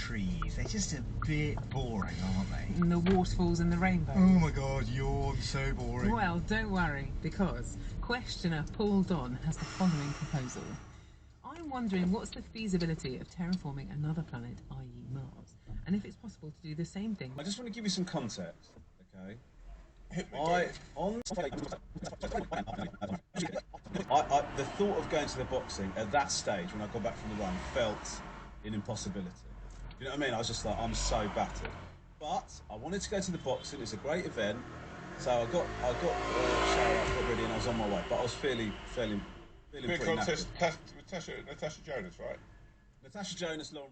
trees. They're just a bit boring, aren't they? And the waterfalls and the rainbows. Oh my god, yawn, so boring. Well, don't worry, because questioner Paul Don has the following proposal. I'm wondering what's the feasibility of terraforming another planet, i.e. Mars, and if it's possible to do the same thing. I just want to give you some context, okay? The thought of going to the boxing at that stage when I got back from the run felt an impossibility. You know what I mean? I was just like, I'm so battered. But I wanted to go to the boxing. It's a great event, so I got showered up, got ready, and I was on my way. But I was feeling pretty knackered. Natasha Jonas, right? Natasha Jonas, Lauren.